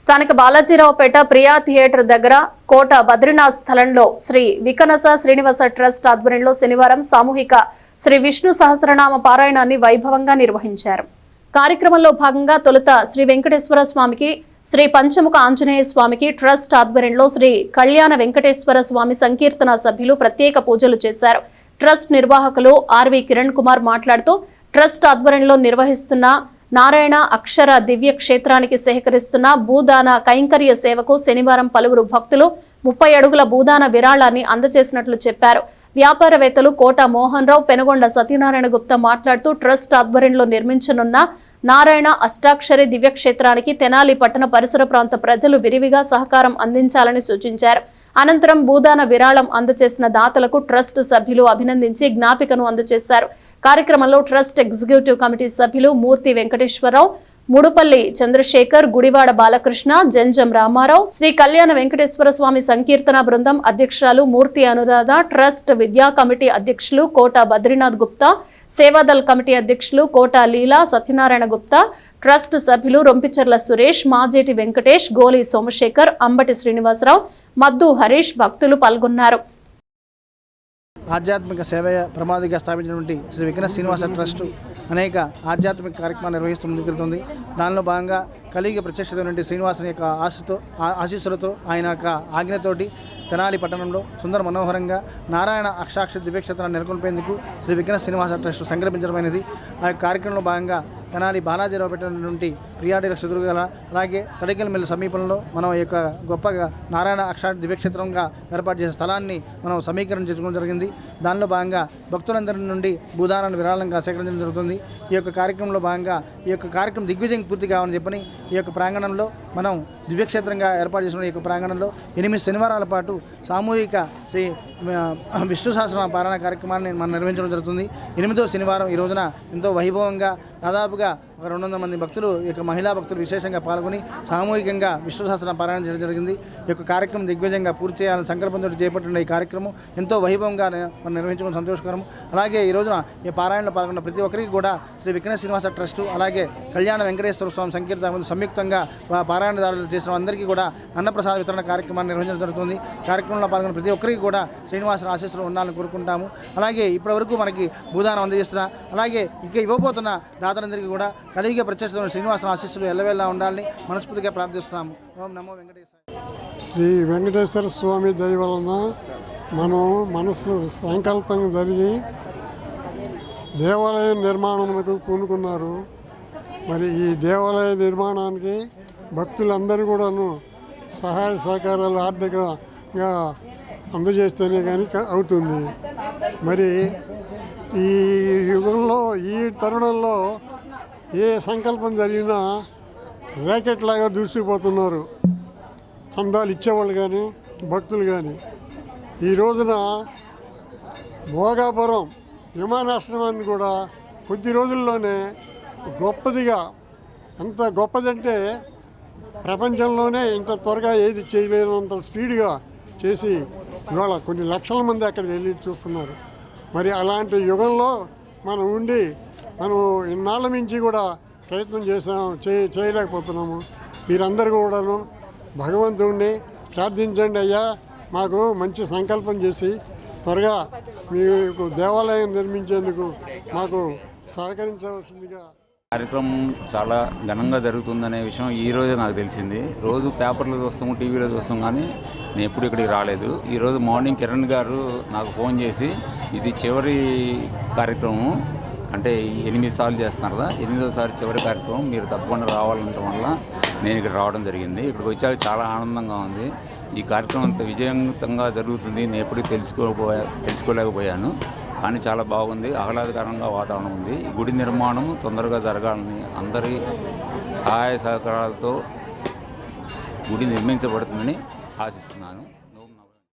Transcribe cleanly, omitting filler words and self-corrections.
స్థానిక బాలాజీరావుపేట ప్రియా థియేటర్ దగ్గర కోట బద్రీనాథ్ స్థలంలో శ్రీ వికనస శ్రీనివాస ట్రస్ట్ ఆధ్వర్యంలో శనివారం సామూహిక శ్రీ విష్ణు సహస్రనామ పారాయణాన్ని వైభవంగా నిర్వహించారు. కార్యక్రమంలో భాగంగా తొలుత శ్రీ వెంకటేశ్వర స్వామికి, శ్రీ పంచముఖ ఆంజనేయ స్వామికి ట్రస్ట్ ఆధ్వర్యంలో శ్రీ కళ్యాణ వెంకటేశ్వర స్వామి సంకీర్తన సభ్యులు ప్రత్యేక పూజలు చేశారు. ట్రస్ట్ నిర్వాహకులు ఆర్వి కిరణ్ కుమార్ మాట్లాడుతూ ట్రస్ట్ ఆధ్వర్యంలో నిర్వహిస్తున్న నారాయణ అక్షర దివ్య క్షేత్రానికి సేకరిస్తున్న భూదాన కైంకర్య సేవకు శనివారం పలువురు భక్తులు 30 అడుగుల భూదాన విరాళాన్ని అందజేసినట్లు చెప్పారు. వ్యాపారవేత్తలు కోట మోహన్ రావు, పెనుగొండ సత్యనారాయణ గుప్తా మాట్లాడుతూ ట్రస్ట్ ఆధ్వర్యంలో నిర్మించనున్న నారాయణ అష్టాక్షరి దివ్యక్షేత్రానికి తెనాలి పట్టణ పరిసర ప్రాంత ప్రజలు విరివిగా సహకారం అందించాలని సూచించారు. అనంతరం భూదాన విరాళం అందజేసిన దాతలకు ట్రస్ట్ సభ్యులు అభినందించి జ్ఞాపికను అందజేశారు. కార్యక్రమంలో ట్రస్ట్ ఎగ్జిక్యూటివ్ కమిటీ సభ్యులు మూర్తి వెంకటేశ్వరరావు, ముడుపల్లి చంద్రశేఖర్, గుడివాడ బాలకృష్ణ, జంజం రామారావు, శ్రీ కళ్యాణ వెంకటేశ్వర స్వామి సంకీర్తన బృందం అధ్యక్షురాలు మూర్తి అనురాధ, ట్రస్ట్ విద్యా కమిటీ అధ్యక్షులు కోట బద్రీనాథ్ గుప్తా, సేవాదల్ కమిటీ అధ్యక్షులు కోట లీలా సత్యనారాయణ గుప్తా, ట్రస్ట్ సభ్యులు రొంపిచర్ల సురేష్, మాజేటి వెంకటేష్, గోలి సోమశేఖర్, అంబటి శ్రీనివాసరావు, మద్దు హరీష్ భక్తులు పాల్గొన్నారు. ఆధ్యాత్మిక సేవ ప్రమాదిగా స్థాపించినటువంటి శ్రీ వికనస శ్రీనివాస ట్రస్ట్ అనేక ఆధ్యాత్మిక కార్యక్రమాలు నిర్వహిస్తూ ముందుకెళ్తుంది. దానిలో భాగంగా కలియుగ ప్రత్యక్షమైనటువంటి శ్రీనివాసుని యొక్క ఆశీస్సులతో ఆయన యొక్క ఆజ్ఞతోటి తెనాలి పట్టణంలో సుందర మనోహరంగా నారాయణ అక్షాక్ష దివ్యక్షేత్రాన్ని నెలకొల్పేందుకు శ్రీ వికనస శ్రీనివాస ట్రస్ట్ సంకల్పించడమైనది. ఆ కార్యక్రమంలో భాగంగా తెనాలి బాలాజీరావుపేట నుండి ప్రియాడీలకు ఎదురుగల అలాగే తడికల మిల్లు సమీపంలో మనం ఈ యొక్క గొప్పగా నారాయణ అక్షాక్ష దివ్యక్షేత్రంగా ఏర్పాటు చేసే స్థలాన్ని మనం సమీకరణ చేసుకోవడం జరిగింది. దానిలో భాగంగా భక్తులందరి నుండి భూదానాన్ని విరాళంగా సేకరించడం జరుగుతుంది. ఈ యొక్క కార్యక్రమంలో భాగంగా ఈ యొక్క కార్యక్రమం దిగ్విజయం పూర్తి కావాలని చెప్పని ఈ యొక్క ప్రాంగణంలో మనం దివ్యక్షేత్రంగా ఏర్పాటు చేసిన ఈ యొక్క ప్రాంగణంలో 8 శనివారాల పాటు సామూహిక శ్రీ విష్ణు సహస్రనామ పారాయణ కార్యక్రమాన్ని మనం నిర్వహించడం జరుగుతుంది. 8వ శనివారం ఈ రోజున ఎంతో వైభవంగా దాదాపుగా 200 మంది భక్తులు ఈ యొక్క మహిళా భక్తులు విశేషంగా పాల్గొని సామూహికంగా విష్ణు సహస్రనామ పారాయణ చేయడం జరిగింది. ఈ యొక్క కార్యక్రమం దిగ్విజయంగా పూర్తి చేయాలని సంకల్పంతో చేపట్టిన ఈ కార్యక్రమం ఎంతో వైభవంగా మనం నిర్వహించడం సంతోషకరం. అలాగే ఈ రోజున ఈ పారాయణలో పాల్గొన్న ప్రతి ఒక్కరికి కూడా శ్రీ వికనస శ్రీనివాస ట్రస్ట్ అలాగే కళ్యాణ వెంకటేశ్వర స్వామి సంకీర్తన సంయుక్తంగా పారాయణదారులు చేసిన అందరికీ కూడా అన్నప్రసాద వితరణ కార్యక్రమాన్ని నిర్వహించడం జరుగుతుంది. కార్యక్రమంలో పాల్గొన్న ప్రతి ఒక్కరికి కూడా శ్రీనివాస ఆశీస్సులు ఉండాలని కోరుకుంటాము. అలాగే ఇప్పటివరకు మనకి భూదానం అందజేస్తున్న అలాగే ఇంకా ఇవ్వబోతున్న దాతలందరికీ కూడా కలియుగ ప్రత్యక్ష శ్రీనివాస ఆశీస్సులు ఎల్లవేళలా ఉండాలని మనస్ఫూర్తిగా ప్రార్థిస్తున్నాము. ఓం నమో వెంకటేశ్వర. శ్రీ వెంకటేశ్వర స్వామి దయ వలన మనం మనసు సంకల్పం జరిగి దేవాలయం నిర్మాణమునకు పూనుకున్నారు. మరి ఈ దేవాలయ నిర్మాణానికి భక్తులందరూ కూడాను సహాయ సహకారాలు ఆర్థికంగా అందజేస్తేనే కానీ అవుతుంది. మరి ఈ యుగంలో ఈ తరుణంలో ఏ సంకల్పం జరిగినా ర్యాకెట్ లాగా దూసుకుపోతున్నారు చందాలు ఇచ్చేవాళ్ళు కానీ భక్తులు కానీ. ఈ రోజున భోగాపురం విమానాశ్రమాన్ని కూడా కొద్ది రోజుల్లోనే గొప్పదిగా, ఎంత గొప్పదంటే ప్రపంచంలోనే ఇంత త్వరగా ఏది చేయలేనంత స్పీడ్గా చేసి ఇవాళ కొన్ని లక్షల మంది అక్కడికి వెళ్ళి చూస్తున్నారు. మరి అలాంటి యుగంలో మనం ఉండి మనం ఇన్నాళ్ళ నుంచి కూడా ప్రయత్నం చేయలేకపోతున్నాము. మీరందరూ కూడాను భగవంతుడిని ప్రార్థించండి అయ్యా, మాకు మంచి సంకల్పం చేసి త్వరగా మీకు దేవాలయం నిర్మించేందుకు మాకు సహకరించవలసిందిగా. కార్యక్రమం చాలా ఘనంగా జరుగుతుందనే విషయం ఈరోజే నాకు తెలిసింది. రోజు పేపర్లో చూస్తాము, టీవీలో చూస్తాం, కానీ నేను ఎప్పుడు ఇక్కడికి రాలేదు. ఈరోజు మార్నింగ్ కిరణ్ గారు నాకు ఫోన్ చేసి ఇది చివరి కార్యక్రమం, అంటే 8 సార్లు చేస్తున్నారు కదా, 8వ చివరి కార్యక్రమం, మీరు తప్పకుండా రావాలంటం వల్ల నేను ఇక్కడ రావడం జరిగింది. ఇక్కడికి వచ్చాక చాలా ఆనందంగా ఉంది. ఈ కార్యక్రమం అంత విజయవంతంగా జరుగుతుంది నేను ఎప్పుడు తెలుసుకోలేకపోయాను, కానీ చాలా బాగుంది. ఆహ్లాదకరంగా వాతావరణం ఉంది. గుడి నిర్మాణం తొందరగా జరగాలని అందరి సహాయ సహకారాలతో గుడి నిర్మించబడుతుందని ఆశిస్తున్నాను.